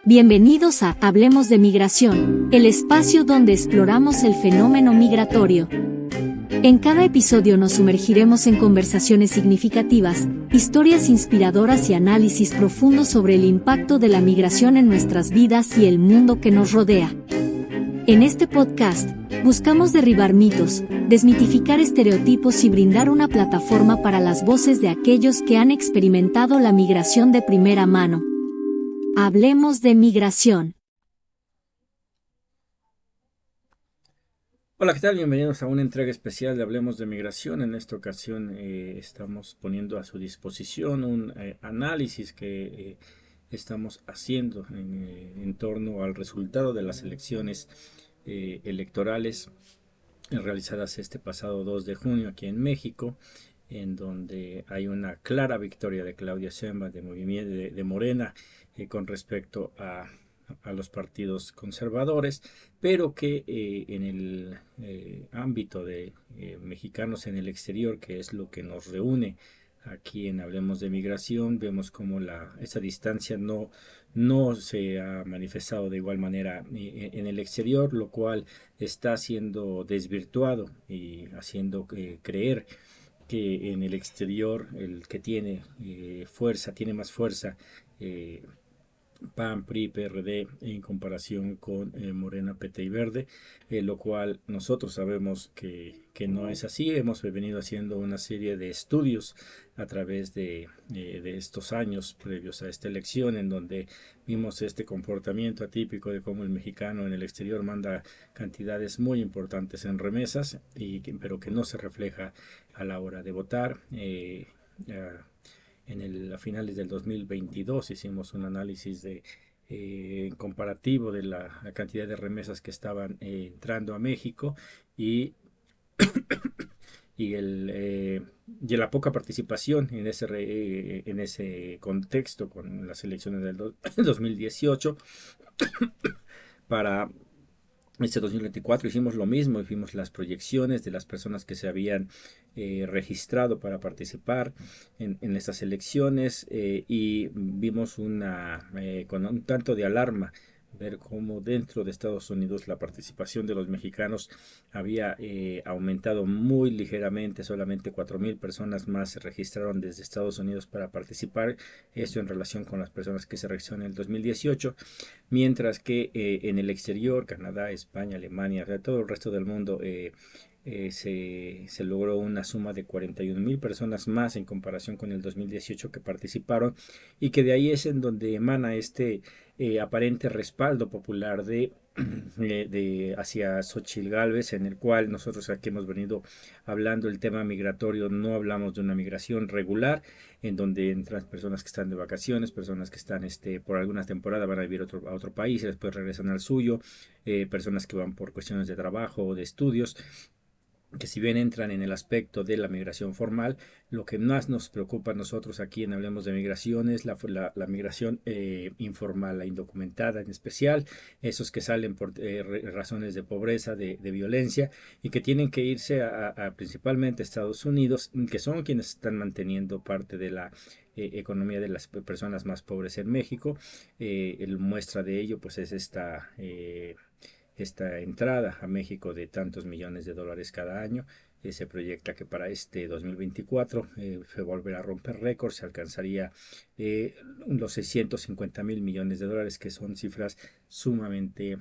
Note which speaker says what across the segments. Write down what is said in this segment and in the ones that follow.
Speaker 1: Bienvenidos a Hablemos de Migración, el espacio donde exploramos el fenómeno migratorio. En cada episodio nos sumergiremos en conversaciones significativas, historias inspiradoras y análisis profundos sobre el impacto de la migración en nuestras vidas y el mundo que nos rodea. En este podcast, buscamos derribar mitos, desmitificar estereotipos y brindar una plataforma para las voces de aquellos que han experimentado la migración de primera mano. Hablemos de migración.
Speaker 2: Hola, ¿qué tal? Bienvenidos a una entrega especial de Hablemos de Migración. En esta ocasión estamos poniendo a su disposición un análisis que estamos haciendo en torno al resultado de las elecciones electorales realizadas este pasado 2 de junio aquí en México, en donde hay una clara victoria de Claudia Sheinbaum de Morena con respecto a los partidos conservadores, pero que en el ámbito de mexicanos en el exterior, que es lo que nos reúne aquí en Hablemos de Migración, vemos como esa distancia no se ha manifestado de igual manera en el exterior, lo cual está siendo desvirtuado y haciendo creer que en el exterior el que tiene fuerza, tiene más fuerza, PAN, PRI, PRD en comparación con Morena, PT y Verde, lo cual nosotros sabemos que no es así. Hemos venido haciendo una serie de estudios a través de estos años previos a esta elección, en donde vimos este comportamiento atípico de cómo el mexicano en el exterior manda cantidades muy importantes en remesas, pero que no se refleja a la hora de votar. A finales del 2022 hicimos un análisis comparativo de la cantidad de remesas que estaban entrando a México y, y la poca participación en ese contexto con las elecciones del 2018 para este 2024 hicimos lo mismo, hicimos las proyecciones de las personas que se habían registrado para participar en estas elecciones y vimos con un tanto de alarma ver cómo dentro de Estados Unidos la participación de los mexicanos había aumentado muy ligeramente. Solamente 4,000 personas más se registraron desde Estados Unidos para participar, esto en relación con las personas que se registraron en el 2018, mientras que en el exterior, Canadá, España, Alemania, o sea, todo el resto del mundo, se logró una suma de 41,000 personas más en comparación con el 2018 que participaron, y que de ahí es en donde emana este aparente respaldo popular hacia Xochitl Gálvez, en el cual nosotros aquí hemos venido hablando el tema migratorio. No hablamos de una migración regular en donde entran personas que están de vacaciones, personas que están por alguna temporada van a vivir a otro país y después regresan al suyo, personas que van por cuestiones de trabajo o de estudios, que si bien entran en el aspecto de la migración formal, lo que más nos preocupa a nosotros aquí en Hablemos de Migración es la migración informal, la indocumentada en especial, esos que salen por razones de pobreza, de violencia, y que tienen que irse principalmente a Estados Unidos, que son quienes están manteniendo parte de la economía de las personas más pobres en México. Muestra de ello pues es esta entrada a México de tantos millones de dólares cada año. Se proyecta que para este 2024 se volverá a romper récords, se alcanzaría los 650,000 millones de dólares, que son cifras sumamente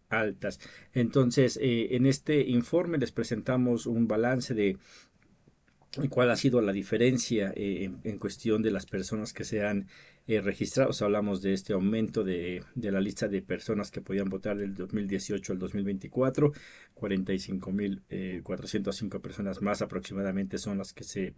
Speaker 2: altas. Entonces, en este informe les presentamos un balance de cuál ha sido la diferencia en cuestión de las personas que se han registrado. Hablamos de este aumento de la lista de personas que podían votar del 2018 al 2024. 45,405 personas más aproximadamente son las que se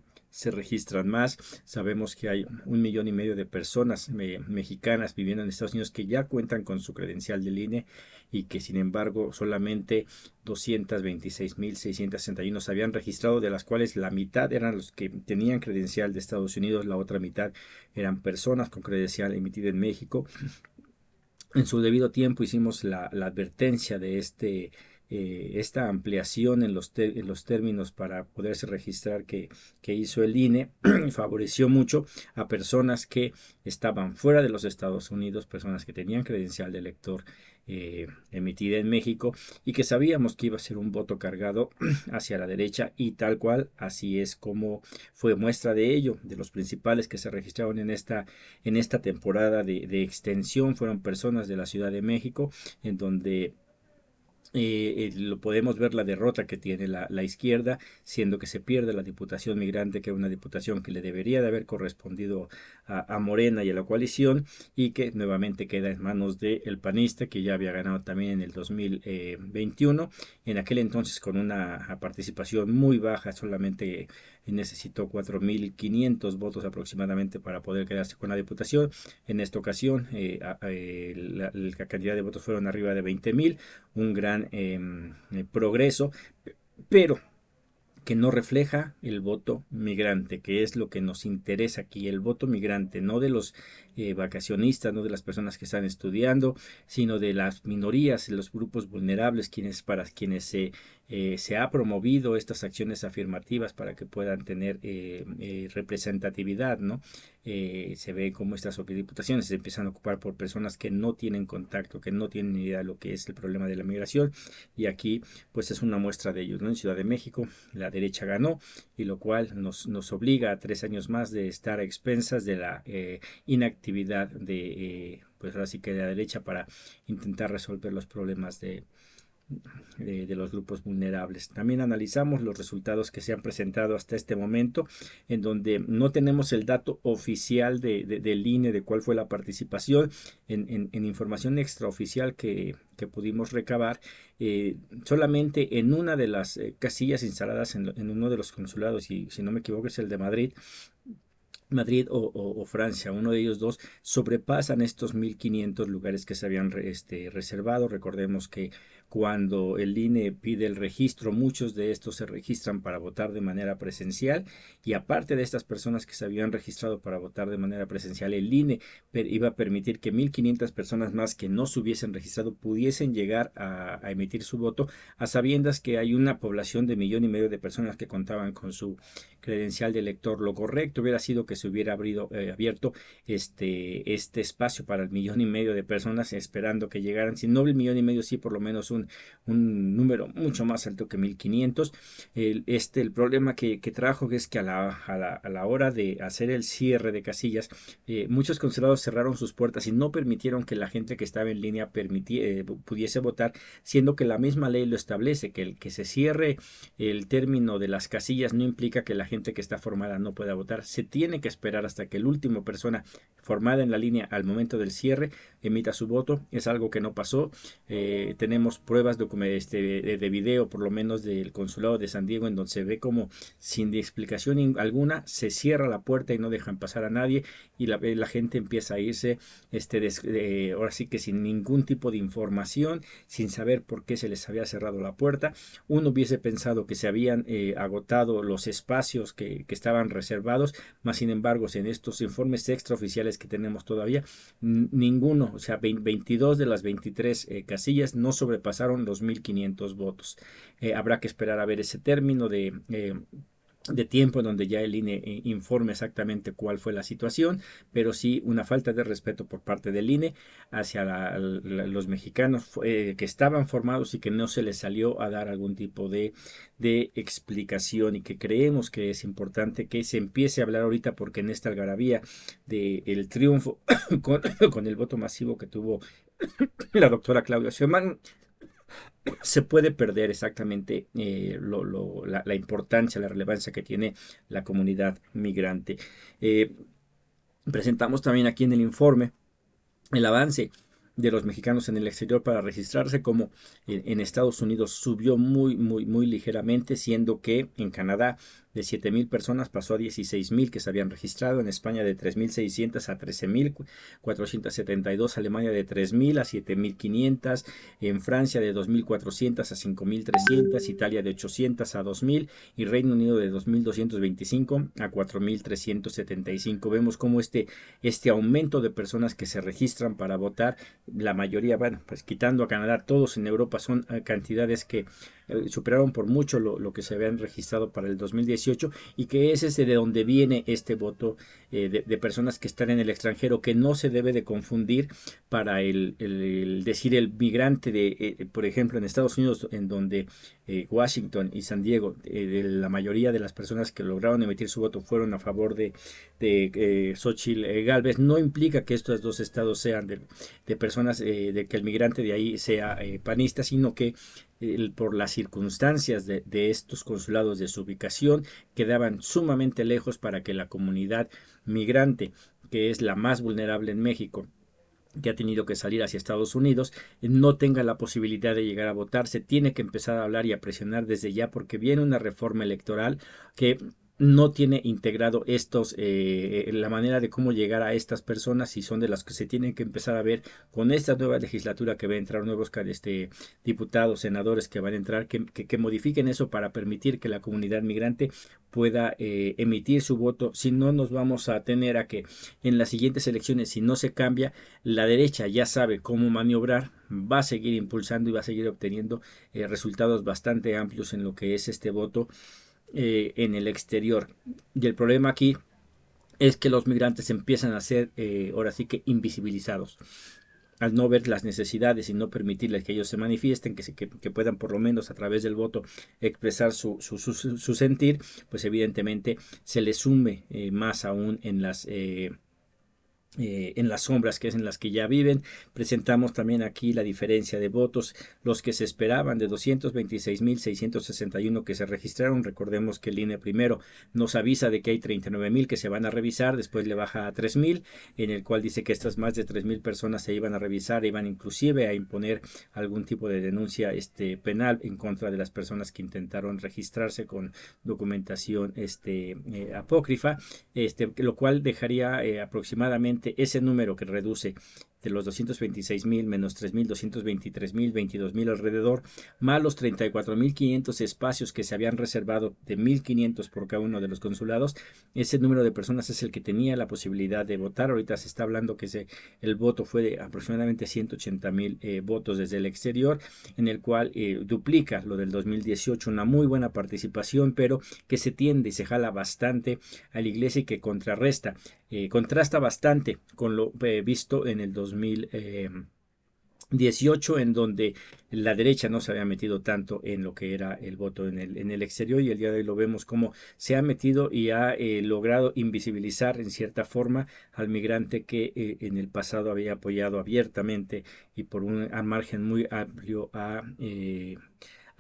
Speaker 2: registran más. Sabemos que hay 1,5 millones de personas mexicanas viviendo en Estados Unidos que ya cuentan con su credencial del INE, y que sin embargo solamente 226,661 se habían registrado, de las cuales la mitad eran los que tenían credencial de Estados Unidos, la otra mitad eran personas con credencial emitida en México. En su debido tiempo hicimos la advertencia de esta ampliación en los términos para poderse registrar que hizo el INE favoreció mucho a personas que estaban fuera de los Estados Unidos, personas que tenían credencial de elector emitida en México y que sabíamos que iba a ser un voto cargado hacia la derecha, y tal cual así es como fue muestra de ello. De los principales que se registraron en esta temporada de extensión fueron personas de la Ciudad de México, en donde lo podemos ver la derrota que tiene la izquierda, siendo que se pierde la diputación migrante, que es una diputación que le debería de haber correspondido a Morena y a la coalición, y que nuevamente queda en manos del panista, que ya había ganado también en el 2021, en aquel entonces con una participación muy baja, solamente necesitó 4.500 votos aproximadamente para poder quedarse con la diputación. En esta ocasión la cantidad de votos fueron arriba de 20.000, un gran progreso, pero que no refleja el voto migrante, que es lo que nos interesa aquí, el voto migrante, no de los vacacionistas, no de las personas que están estudiando, sino de las minorías, los grupos vulnerables, para quienes se ha promovido estas acciones afirmativas para que puedan tener representatividad, ¿no? Se ve cómo estas diputaciones se empiezan a ocupar por personas que no tienen contacto, que no tienen ni idea de lo que es el problema de la migración, y aquí pues es una muestra de ello, ¿no? En Ciudad de México la derecha ganó, y lo cual nos obliga a 3 años más de estar a expensas de la inactividad pues ahora sí que de la derecha para intentar resolver los problemas de los grupos vulnerables. También analizamos los resultados que se han presentado hasta este momento, en donde no tenemos el dato oficial del INE de cuál fue la participación. En información extraoficial que pudimos recabar, solamente en una de las casillas instaladas en uno de los consulados, y si no me equivoco es el de Madrid o Francia, uno de ellos dos, sobrepasan estos 1.500 lugares que se habían reservado. Recordemos que cuando el INE pide el registro, muchos de estos se registran para votar de manera presencial, y aparte de estas personas que se habían registrado para votar de manera presencial, el INE iba a permitir que 1.500 personas más que no se hubiesen registrado pudiesen llegar a emitir su voto, a sabiendas que hay una población de 1,5 millones de personas que contaban con su credencial de elector. Lo correcto hubiera sido que se hubiera abierto este espacio para el 1,5 millones de personas, esperando que llegaran, si no el 1,5 millones, sí por lo menos un número mucho más alto que 1.500. El problema que trajo es que a la hora de hacer el cierre de casillas, muchos consulados cerraron sus puertas y no permitieron que la gente que estaba en línea pudiese votar, siendo que la misma ley lo establece, que el que se cierre el término de las casillas no implica que la gente que está formada no pueda votar. Se tiene que esperar hasta que la última persona formada en la línea al momento del cierre emita su voto. Es algo que no pasó. Tenemos pruebas de video, por lo menos del consulado de San Diego, en donde se ve como sin explicación alguna se cierra la puerta y no dejan pasar a nadie, y la gente empieza a irse ahora sí que sin ningún tipo de información, sin saber por qué se les había cerrado la puerta. Uno hubiese pensado que se habían agotado los espacios que estaban reservados, más sin embargo en estos informes extraoficiales que tenemos todavía, ninguno, o sea 22 de las 23 casillas no sobrepasaron los 1.500 votos. Habrá que esperar a ver ese término de tiempo en donde ya el INE informe exactamente cuál fue la situación, pero sí una falta de respeto por parte del INE hacia los mexicanos que estaban formados y que no se les salió a dar algún tipo de explicación, y que creemos que es importante que se empiece a hablar ahorita, porque en esta algarabía del triunfo con el voto masivo que tuvo la doctora Claudia Sheinbaum, se puede perder exactamente la importancia, la relevancia que tiene la comunidad migrante. Presentamos también aquí en el informe el avance de los mexicanos en el exterior para registrarse, como en Estados Unidos subió muy ligeramente, siendo que en Canadá de 7.000 personas pasó a 16.000 que se habían registrado, en España de 3.600 a 13.472, Alemania de 3.000 a 7.500, en Francia de 2.400 a 5.300, Italia de 800 a 2.000 y Reino Unido de 2.225 a 4.375. Vemos cómo este aumento de personas que se registran para votar, la mayoría, bueno, pues quitando a Canadá, todos en Europa son cantidades que superaron por mucho lo que se habían registrado para el 2018 y que es ese de donde viene este voto de personas que están en el extranjero, que no se debe de confundir para decir el migrante de, por ejemplo, en Estados Unidos, en donde Washington y San Diego, la mayoría de las personas que lograron emitir su voto fueron a favor de Xochitl Gálvez. No implica que estos dos estados sean de personas, de que el migrante de ahí sea panista, sino que por las circunstancias de estos consulados, de su ubicación, quedaban sumamente lejos para que la comunidad migrante, que es la más vulnerable en México, que ha tenido que salir hacia Estados Unidos, no tenga la posibilidad de llegar a votar. Se tiene que empezar a hablar y a presionar desde ya, porque viene una reforma electoral que no tiene integrado la manera de cómo llegar a estas personas, y son de las que se tienen que empezar a ver con esta nueva legislatura que va a entrar, nuevos diputados, senadores que van a entrar, que modifiquen eso para permitir que la comunidad migrante pueda emitir su voto. Si no, nos vamos a tener a que en las siguientes elecciones, si no se cambia, la derecha ya sabe cómo maniobrar, va a seguir impulsando y va a seguir obteniendo resultados bastante amplios en lo que es este voto en el exterior. Y el problema aquí es que los migrantes empiezan a ser ahora sí que invisibilizados, al no ver las necesidades y no permitirles que ellos se manifiesten, que puedan por lo menos a través del voto expresar su sentir, pues evidentemente se les sume más aún en las sombras, que es en las que ya viven. Presentamos también aquí la diferencia de votos, los que se esperaban de 226.661 que se registraron. Recordemos que el INE primero nos avisa de que hay 39.000 que se van a revisar, después le baja a 3.000, en el cual dice que estas más de 3.000 personas se iban a revisar, iban inclusive a imponer algún tipo de denuncia penal en contra de las personas que intentaron registrarse con documentación apócrifa, lo cual dejaría aproximadamente ese número, que reduce de los 226.000 menos 3.000, 223.000, 22.000 alrededor, más los 34.500 espacios que se habían reservado, de 1.500 por cada uno de los consulados. Ese número de personas es el que tenía la posibilidad de votar. Ahorita se está hablando que el voto fue de aproximadamente 180.000 votos desde el exterior, en el cual duplica lo del 2018, una muy buena participación, pero que se tiende y se jala bastante a la iglesia y que contrasta bastante con lo visto en el 2018, en donde la derecha no se había metido tanto en lo que era el voto en el exterior, y el día de hoy lo vemos como se ha metido y ha logrado invisibilizar en cierta forma al migrante que en el pasado había apoyado abiertamente y por un margen muy amplio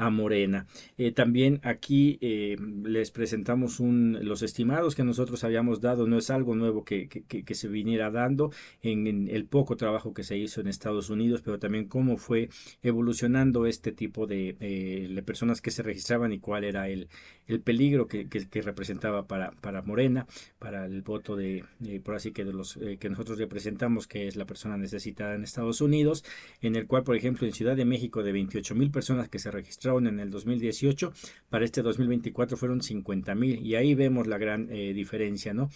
Speaker 2: a Morena. También aquí les presentamos los estimados que nosotros habíamos dado. No es algo nuevo que se viniera dando en el poco trabajo que se hizo en Estados Unidos, pero también cómo fue evolucionando este tipo de personas que se registraban y cuál era el peligro que representaba para Morena, para el voto por así que de los que nosotros representamos, que es la persona necesitada en Estados Unidos, en el cual, por ejemplo, en Ciudad de México, de 28.000 personas que se registraron en el 2018, para este 2024 fueron 50.000, y ahí vemos la gran diferencia, ¿no?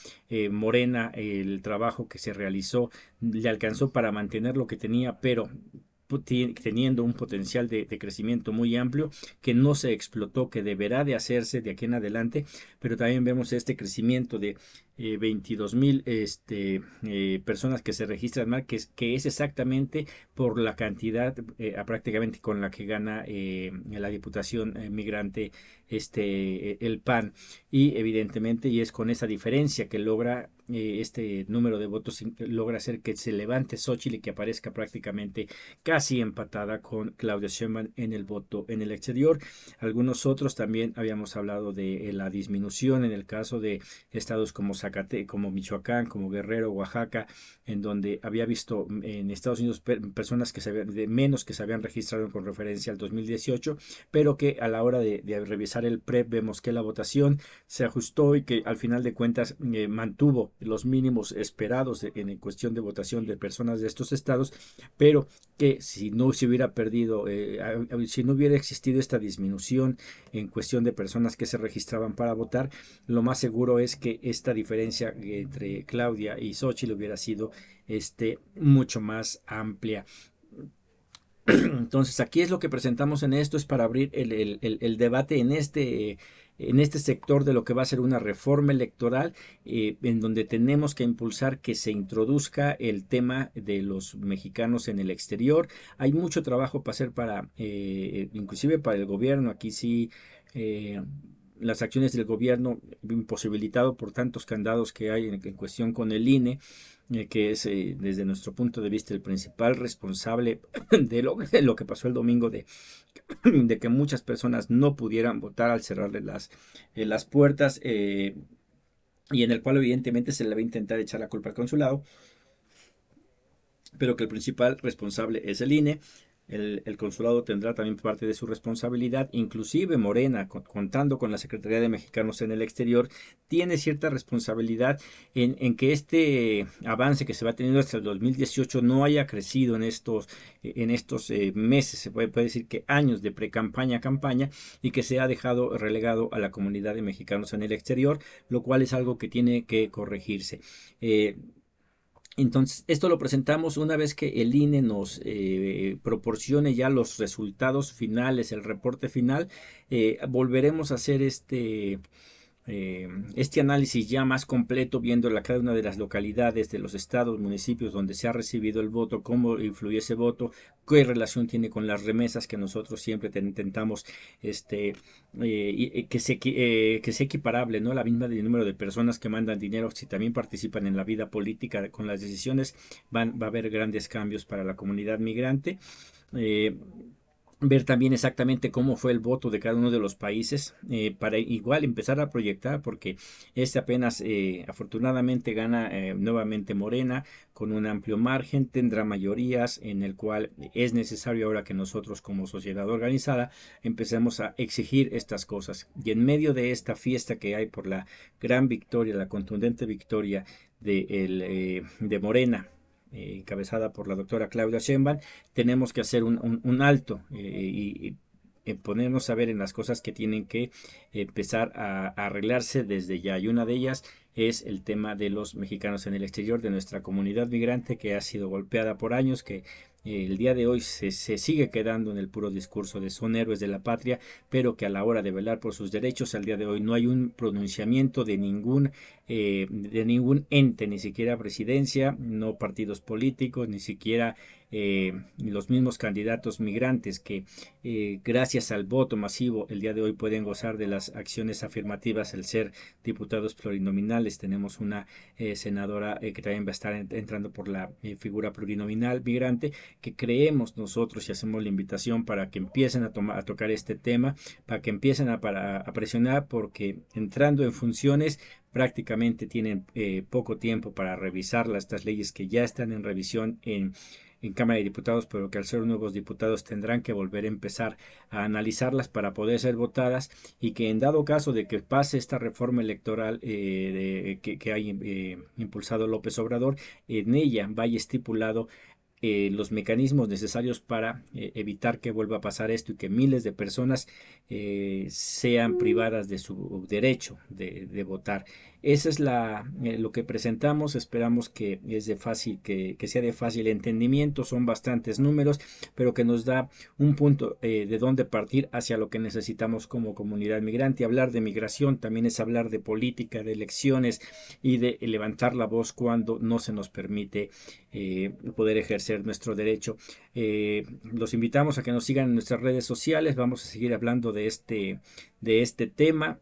Speaker 2: Morena, el trabajo que se realizó le alcanzó para mantener lo que tenía, pero teniendo un potencial de crecimiento muy amplio que no se explotó, que deberá de hacerse de aquí en adelante. Pero también vemos este crecimiento de 22.000 personas que se registran más, que es exactamente por la cantidad prácticamente con la que gana la diputación migrante el PAN, y evidentemente, y es con esa diferencia que logra este número de votos logra hacer que se levante Xóchitl y que aparezca prácticamente casi empatada con Claudia Sheinbaum en el voto en el exterior. Algunos otros también habíamos hablado de la disminución en el caso de estados como como Michoacán, como Guerrero, Oaxaca, en donde había visto en Estados Unidos personas de menos que se habían registrado con referencia al 2018, pero que a la hora de revisar el PREP vemos que la votación se ajustó y que al final de cuentas mantuvo los mínimos esperados en cuestión de votación de personas de estos estados, pero que si no se hubiera perdido, si no hubiera existido esta disminución en cuestión de personas que se registraban para votar, lo más seguro es que esta diferencia entre Claudia y Xóchitl hubiera sido mucho más amplia. Entonces aquí es lo que presentamos en esto, es para abrir el debate en este sector de lo que va a ser una reforma electoral, en donde tenemos que impulsar que se introduzca el tema de los mexicanos en el exterior. Hay mucho trabajo para hacer inclusive para el gobierno. Aquí sí, las acciones del gobierno imposibilitado por tantos candados que hay en cuestión con el INE, que es desde nuestro punto de vista el principal responsable de lo que pasó el domingo, de que muchas personas no pudieran votar al cerrarle las puertas, y en el cual evidentemente se le va a intentar echar la culpa al consulado, pero que el principal responsable es el INE. El consulado tendrá también parte de su responsabilidad, inclusive Morena, contando con la Secretaría de Mexicanos en el Exterior, tiene cierta responsabilidad en que este avance que se va teniendo hasta el 2018 no haya crecido en estos meses, se puede decir que años de pre-campaña a campaña, y que se ha dejado relegado a la comunidad de mexicanos en el exterior, lo cual es algo que tiene que corregirse. Entonces, esto lo presentamos una vez que el INE nos proporcione ya los resultados finales, el reporte final. Volveremos a hacer este análisis ya más completo, viendo cada una de las localidades de los estados, municipios donde se ha recibido el voto, cómo influye ese voto, qué relación tiene con las remesas que nosotros siempre intentamos que sea equiparable, ¿no? La misma del número de personas que mandan dinero, si también participan en la vida política con las decisiones, va a haber grandes cambios para la comunidad migrante. Ver también exactamente cómo fue el voto de cada uno de los países, para igual empezar a proyectar, porque apenas afortunadamente gana nuevamente Morena con un amplio margen, tendrá mayorías en el cual es necesario ahora que nosotros como sociedad organizada empecemos a exigir estas cosas, y en medio de esta fiesta que hay por la gran victoria, la contundente victoria de Morena, encabezada por la doctora Claudia Sheinbaum, tenemos que hacer un alto, y ponernos a ver en las cosas que tienen que empezar a arreglarse desde ya. Y una de ellas es el tema de los mexicanos en el exterior, de nuestra comunidad migrante que ha sido golpeada por años, que el día de hoy se sigue quedando en el puro discurso de son héroes de la patria, pero que a la hora de velar por sus derechos al día de hoy no hay un pronunciamiento de ningún ente, ni siquiera presidencia, no partidos políticos, ni siquiera los mismos candidatos migrantes que gracias al voto masivo el día de hoy pueden gozar de las acciones afirmativas, el ser diputados plurinominales. Tenemos una senadora que también va a estar entrando por la figura plurinominal migrante, que creemos nosotros y hacemos la invitación para que empiecen a tocar este tema, para que empiecen a presionar, porque entrando en funciones prácticamente tienen poco tiempo para revisar estas leyes que ya están en revisión en Cámara de Diputados, pero que al ser nuevos diputados tendrán que volver a empezar a analizarlas para poder ser votadas, y que en dado caso de que pase esta reforma electoral que ha impulsado López Obrador, en ella vaya estipulado los mecanismos necesarios para evitar que vuelva a pasar esto y que miles de personas sean privadas de su derecho de votar. Esa es lo que presentamos. Esperamos que sea de fácil entendimiento. Son bastantes números, pero que nos da un punto de dónde partir hacia lo que necesitamos como comunidad migrante. Hablar de migración también es hablar de política, de elecciones y de levantar la voz cuando no se nos permite poder ejercer nuestro derecho. Los invitamos a que nos sigan en nuestras redes sociales. Vamos a seguir hablando de este tema.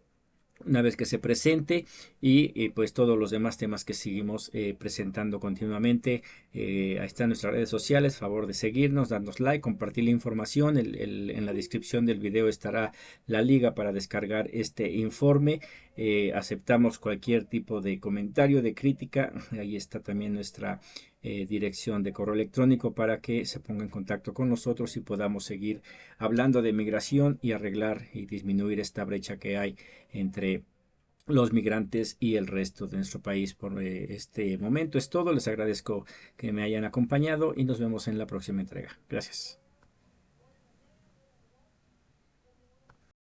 Speaker 2: una vez que se presente y pues todos los demás temas que seguimos presentando continuamente. Ahí están nuestras redes sociales, favor de seguirnos, darnos like, compartir la información. En la descripción del video estará la liga para descargar este informe. Aceptamos cualquier tipo de comentario, de crítica. Ahí está también nuestra dirección de correo electrónico para que se ponga en contacto con nosotros y podamos seguir hablando de migración y arreglar y disminuir esta brecha que hay entre los migrantes y el resto de nuestro país. Por este momento es todo. Les agradezco que me hayan acompañado y nos vemos en la próxima entrega. Gracias.